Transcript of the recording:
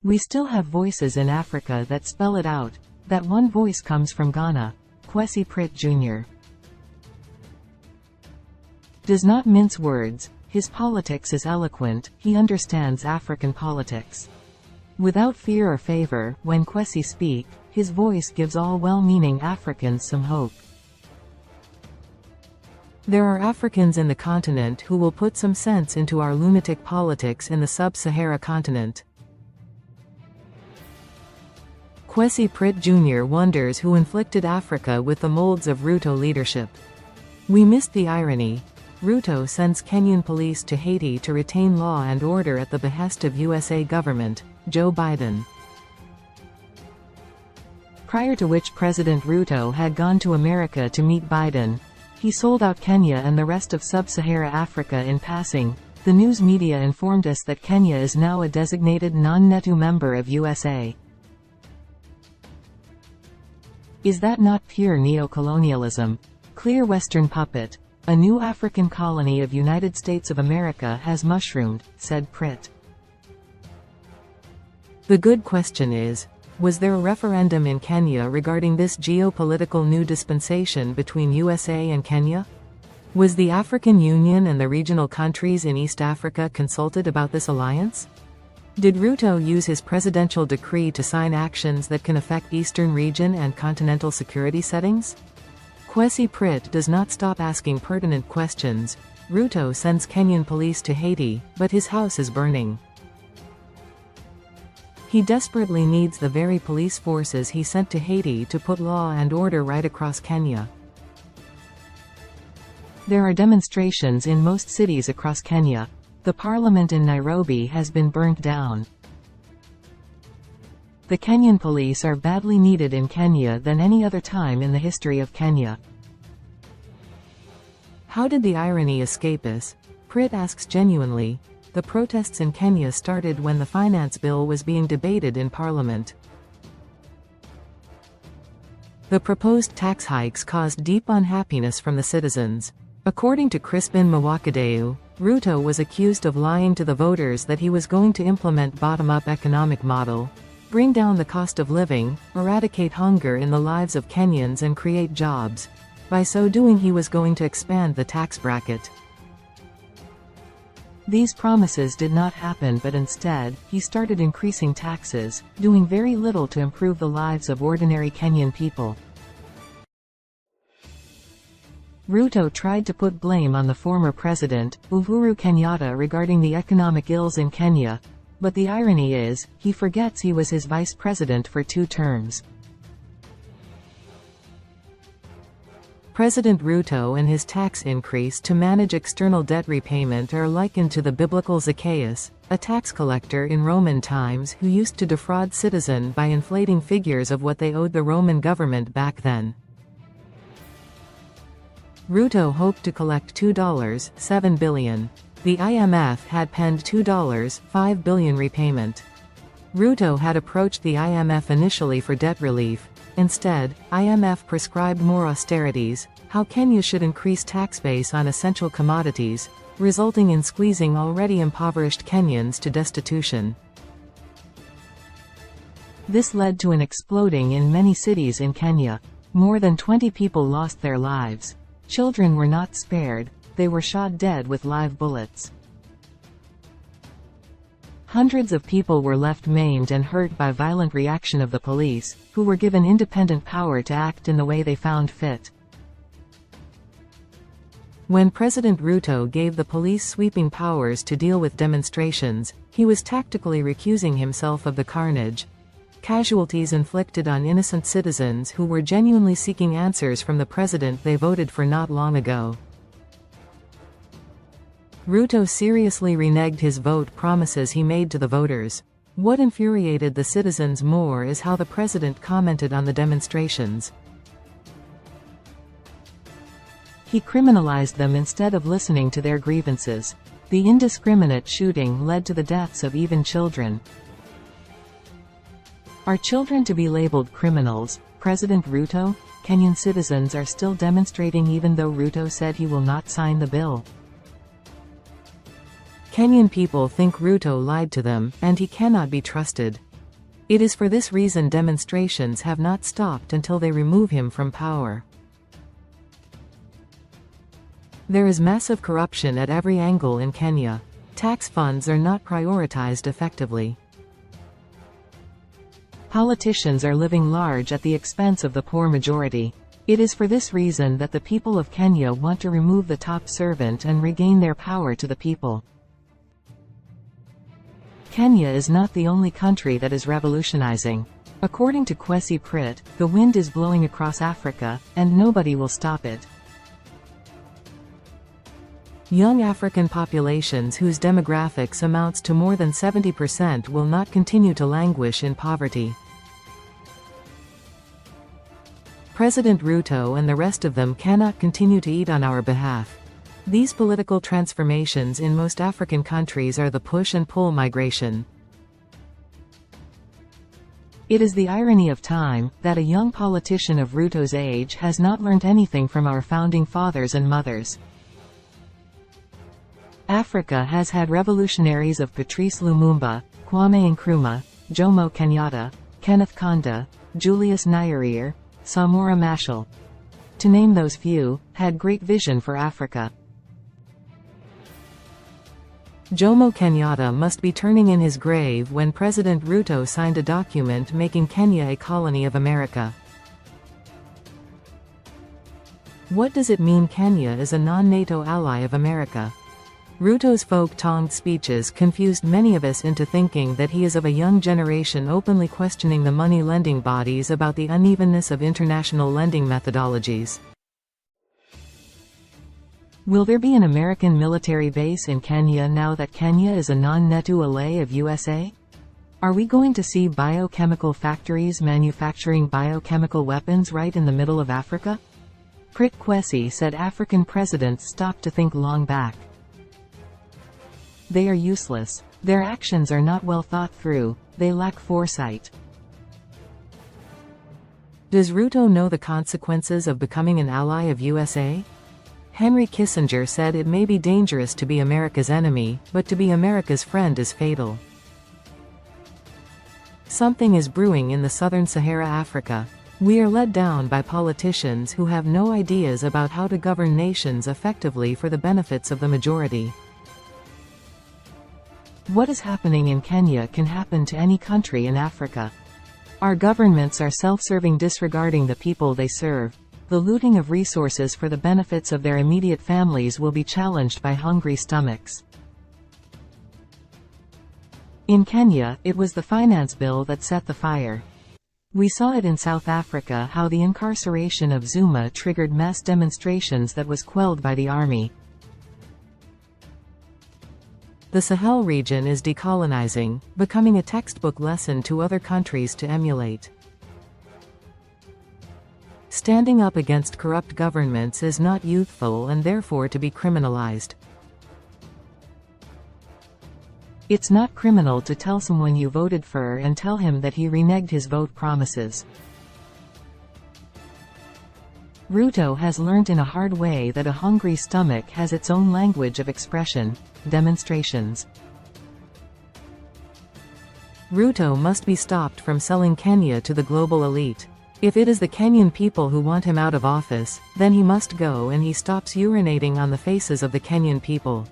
We still have voices in Africa that spell it out. That one voice comes from Ghana. Kwesi Pritt Jr. does not mince words. His politics is eloquent. He understands African politics. Without fear or favor, when Kwesi speaks, his voice gives all well-meaning Africans some hope. There are Africans in the continent who will put some sense into our lunatic politics in the sub-Sahara continent. Kwesi Pritt Jr. wonders who inflicted Africa with the molds of Ruto leadership. We missed the irony. Ruto sends Kenyan police to Haiti to retain law and order at the behest of USA government, Joe Biden. Prior to which President Ruto had gone to America to meet Biden. He sold out Kenya and the rest of sub-Sahara Africa in passing. The news media informed us that Kenya is now a designated non-NATO member of USA. Is that not pure neocolonialism? Clear Western puppet. A new African colony of United States of America has mushroomed, said Pritt. The good question is, was there a referendum in Kenya regarding this geopolitical new dispensation between USA and Kenya? Was the African Union and the regional countries in East Africa consulted about this alliance? Did Ruto use his presidential decree to sign actions that can affect Eastern region and continental security settings? Kwesi Pritt does not stop asking pertinent questions. Ruto sends Kenyan police to Haiti, but his house is burning. He desperately needs the very police forces he sent to Haiti to put law and order right across Kenya. There are demonstrations in most cities across Kenya. The parliament in Nairobi has been burnt down. The Kenyan police are badly needed in Kenya than any other time in the history of Kenya. How did the irony escape us? Pritt asks genuinely. The protests in Kenya started when the finance bill was being debated in Parliament. The proposed tax hikes caused deep unhappiness from the citizens. According to Crispin Mawakadeu, Ruto was accused of lying to the voters that he was going to implement bottom-up economic model, bring down the cost of living, eradicate hunger in the lives of Kenyans and create jobs. By so doing he was going to expand the tax bracket. These promises did not happen, but instead, he started increasing taxes, doing very little to improve the lives of ordinary Kenyan people. Ruto tried to put blame on the former president, Uhuru Kenyatta, regarding the economic ills in Kenya, but the irony is, he forgets he was his vice president for 2 terms. President Ruto and his tax increase to manage external debt repayment are likened to the biblical Zacchaeus, a tax collector in Roman times who used to defraud citizens by inflating figures of what they owed the Roman government back then. Ruto hoped to collect $2.7 billion. The IMF had penned $2.5 billion repayment. Ruto had approached the IMF initially for debt relief. Instead, IMF prescribed more austerities, how Kenya should increase tax base on essential commodities, resulting in squeezing already impoverished Kenyans to destitution. This led to an exploding in many cities in Kenya. More than 20 people lost their lives. Children were not spared, they were shot dead with live bullets. Hundreds of people were left maimed and hurt by violent reaction of the police, who were given independent power to act in the way they found fit. When President Ruto gave the police sweeping powers to deal with demonstrations, he was tactically recusing himself of the carnage. Casualties inflicted on innocent citizens who were genuinely seeking answers from the president they voted for not long ago. Ruto seriously reneged his vote promises he made to the voters. What infuriated the citizens more is how the president commented on the demonstrations. He criminalized them instead of listening to their grievances. The indiscriminate shooting led to the deaths of even children. Are children to be labeled criminals? President Ruto? Kenyan citizens are still demonstrating even though Ruto said he will not sign the bill. Kenyan people think Ruto lied to them, and he cannot be trusted. It is for this reason demonstrations have not stopped until they remove him from power. There is massive corruption at every angle in Kenya. Tax funds are not prioritized effectively. Politicians are living large at the expense of the poor majority. It is for this reason that the people of Kenya want to remove the top servant and regain their power to the people. Kenya is not the only country that is revolutionizing. According to Kwesi Prit, the wind is blowing across Africa, and nobody will stop it. Young African populations whose demographics amounts to more than 70% will not continue to languish in poverty. President Ruto and the rest of them cannot continue to eat on our behalf. These political transformations in most African countries are the push and pull migration. It is the irony of time that a young politician of Ruto's age has not learned anything from our founding fathers and mothers. Africa has had revolutionaries of Patrice Lumumba, Kwame Nkrumah, Jomo Kenyatta, Kenneth Kaunda, Julius Nyerere, Samora Machel, to name those few, had great vision for Africa. Jomo Kenyatta must be turning in his grave when President Ruto signed a document making Kenya a colony of America. What does it mean Kenya is a non-NATO ally of America? Ruto's folk-tongued speeches confused many of us into thinking that he is of a young generation openly questioning the money-lending bodies about the unevenness of international lending methodologies. Will there be an American military base in Kenya now that Kenya is a non-NATO ally of USA? Are we going to see biochemical factories manufacturing biochemical weapons right in the middle of Africa? Prit Kwesi said African presidents stopped to think long back. They are useless. Their actions are not well thought through, they lack foresight. Does Ruto know the consequences of becoming an ally of USA? Henry Kissinger said it may be dangerous to be America's enemy, but to be America's friend is fatal. Something is brewing in the southern Sahara Africa. We are led down by politicians who have no ideas about how to govern nations effectively for the benefits of the majority. What is happening in Kenya can happen to any country in Africa. Our governments are self-serving, disregarding the people they serve. The looting of resources for the benefits of their immediate families will be challenged by hungry stomachs. In Kenya, it was the finance bill that set the fire. We saw it in South Africa how the incarceration of Zuma triggered mass demonstrations that was quelled by the army. The Sahel region is decolonizing, becoming a textbook lesson to other countries to emulate. Standing up against corrupt governments is not youthful and therefore to be criminalized. It's not criminal to tell someone you voted for and tell him that he reneged his vote promises. Ruto has learnt in a hard way that a hungry stomach has its own language of expression: demonstrations. Ruto must be stopped from selling Kenya to the global elite. If it is the Kenyan people who want him out of office, then he must go and he stops urinating on the faces of the Kenyan people.